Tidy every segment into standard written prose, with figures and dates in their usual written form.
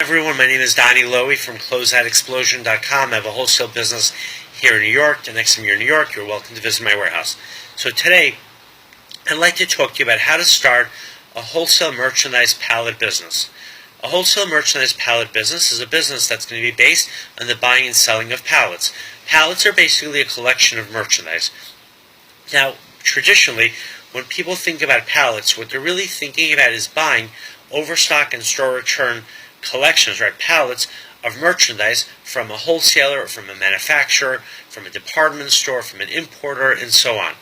Everyone, my name is Donnie Lowy from Closeoutexplosion.com. I have a wholesale business here in New York. The next time you're in New York, you're welcome to visit my warehouse. So today, I'd like to talk to you about how to start a wholesale merchandise pallet business. A wholesale merchandise pallet business is a business that's going to be based on the buying and selling of pallets. Pallets are basically a collection of merchandise. Now, traditionally, when people think about pallets, what they're really thinking about is buying overstock and store return collections, right? Pallets of merchandise from a wholesaler or from a manufacturer, from a department store, from an importer, and so on.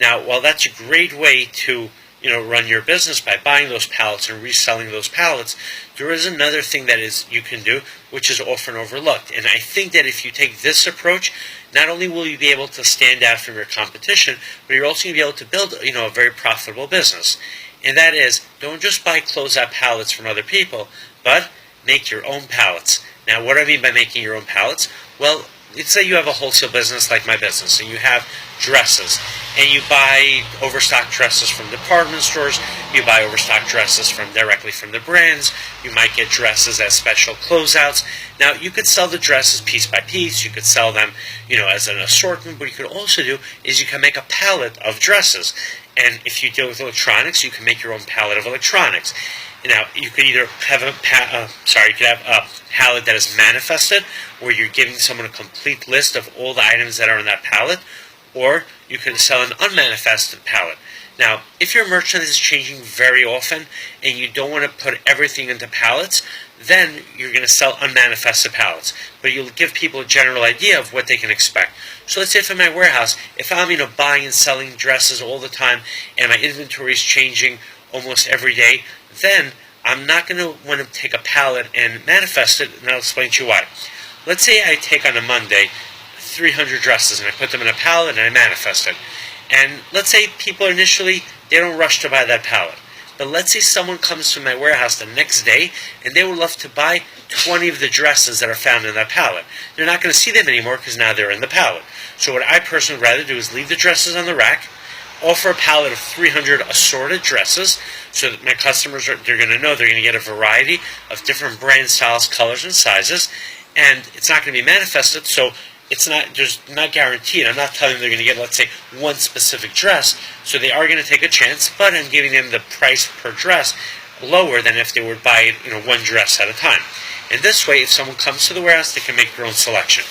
Now, while that's a great way to run your business by buying those pallets and reselling those pallets, there is another thing that you can do, which is often overlooked. And I think that if you take this approach, not only will you be able to stand out from your competition, but you're also going to be able to build a very profitable business. And that is, don't just buy closeout pallets from other people, but make your own pallets. Now, what do I mean by making your own pallets? Well, let's say you have a wholesale business like my business, and you have dresses, and you buy overstock dresses from department stores, you buy overstock dresses directly from the brands, you might get dresses as special closeouts. Now, you could sell the dresses piece by piece, you could sell them, as an assortment. What you could also do is you can make a pallet of dresses. And if you deal with electronics, you can make your own pallet of electronics. Now, you could either have a pallet that is manifested, where you're giving someone a complete list of all the items that are in that pallet, or you can sell an unmanifested pallet. Now, if your merchandise is changing very often and you don't want to put everything into pallets, then you're going to sell unmanifested pallets. But you'll give people a general idea of what they can expect. So let's say for my warehouse, if I'm buying and selling dresses all the time and my inventory is changing almost every day, then I'm not going to want to take a pallet and manifest it, and I'll explain to you why. Let's say I take on a Monday 300 dresses and I put them in a pallet and I manifest it. And let's say people initially, they don't rush to buy that pallet. But let's say someone comes to my warehouse the next day and they would love to buy 20 of the dresses that are found in that pallet. They're not going to see them anymore because now they're in the pallet. So what I personally would rather do is leave the dresses on the rack, offer a pallet of 300 assorted dresses so that my customers, they're going to know they're going to get a variety of different brand styles, colors, and sizes. And it's not going to be manifested, so it's not guaranteed. I'm not telling them they're going to get, let's say, one specific dress, so they are going to take a chance, but I'm giving them the price per dress lower than if they would buy one dress at a time. And this way, if someone comes to the warehouse, they can make their own selection.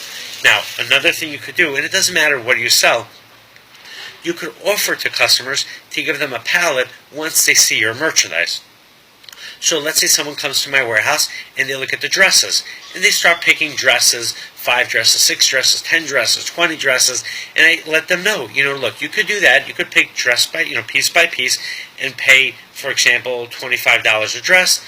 Now, another thing you could do, and it doesn't matter what you sell, you could offer to customers to give them a pallet once they see your merchandise. So let's say someone comes to my warehouse and they look at the dresses and they start picking dresses, 5 dresses, 6 dresses, 10 dresses, 20 dresses, and I let them know, look, you could do that. You could pick dress by, piece by piece and pay, for example, $25 a dress,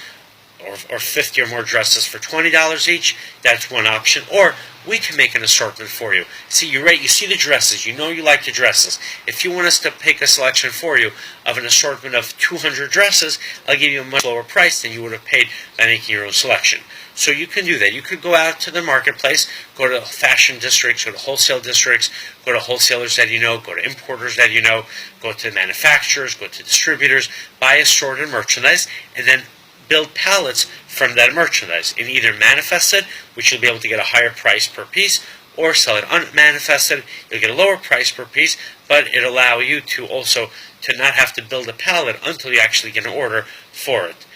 or 50 or more dresses for $20 each. That's one option. Or we can make an assortment for you. See, you're right. You see the dresses. You know you like the dresses. If you want us to pick a selection for you of an assortment of 200 dresses, I'll give you a much lower price than you would have paid by making your own selection. So you can do that. You could go out to the marketplace, go to fashion districts, go to wholesale districts, go to wholesalers that you know, go to importers that you know, go to manufacturers, go to distributors, buy assorted merchandise, and then build pallets from that merchandise and either manifest it, which you'll be able to get a higher price per piece, or sell it unmanifested. You'll get a lower price per piece, but it'll allow you to also to not have to build a pallet until you actually get an order for it.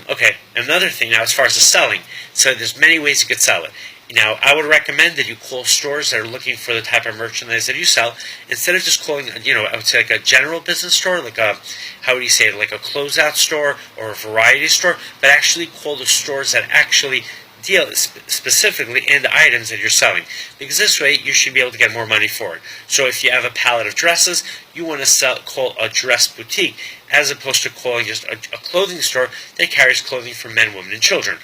Okay, another thing now as far as the selling. So there's many ways you could sell it. Now, I would recommend that you call stores that are looking for the type of merchandise that you sell, instead of just calling, I would say like a general business store, like a, how would you say it, like a closeout store or a variety store, but actually call the stores that actually deal specifically in the items that you're selling. Because this way, you should be able to get more money for it. So if you have a pallet of dresses, you want to call a dress boutique, as opposed to calling just a clothing store that carries clothing for men, women, and children.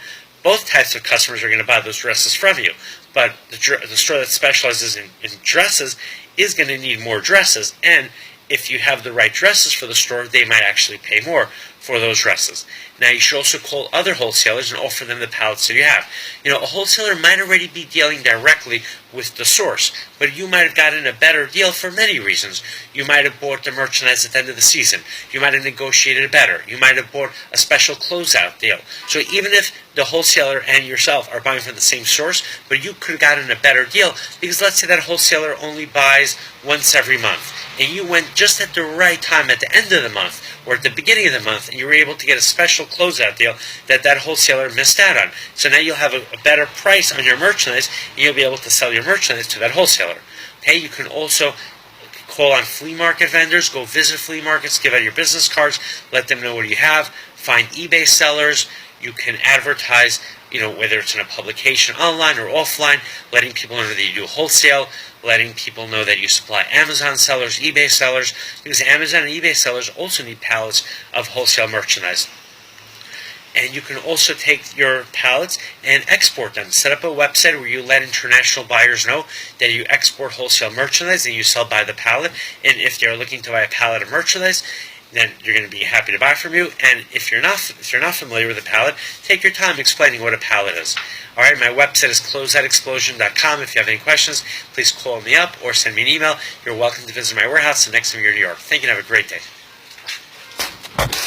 Both types of customers are going to buy those dresses from you, but the store that specializes in dresses is going to need more dresses, and if you have the right dresses for the store, they might actually pay more for those dresses. Now, you should also call other wholesalers and offer them the pallets that you have. A wholesaler might already be dealing directly with the source, but you might have gotten a better deal for many reasons. You might have bought the merchandise at the end of the season. You might have negotiated it better. You might have bought a special closeout deal. So even if the wholesaler and yourself are buying from the same source, but you could have gotten a better deal, because let's say that wholesaler only buys once every month, and you went just at the right time at the end of the month or at the beginning of the month, and you were able to get a special closeout deal that wholesaler missed out on. So now you'll have a better price on your merchandise, and you'll be able to sell your merchandise to that wholesaler. Okay, you can also call on flea market vendors, go visit flea markets, give out your business cards, let them know what you have, find eBay sellers. You can advertise, whether it's in a publication online or offline, letting people know that you do wholesale, letting people know that you supply Amazon sellers, eBay sellers, because Amazon and eBay sellers also need pallets of wholesale merchandise. And you can also take your pallets and export them. Set up a website where you let international buyers know that you export wholesale merchandise and you sell by the pallet. And if they're looking to buy a pallet of merchandise, then you're going to be happy to buy from you. And if you're not familiar with a pallet, take your time explaining what a pallet is. All right, my website is closeoutexplosion.com. If you have any questions, please call me up or send me an email. You're welcome to visit my warehouse the next time you're in New York. Thank you and have a great day.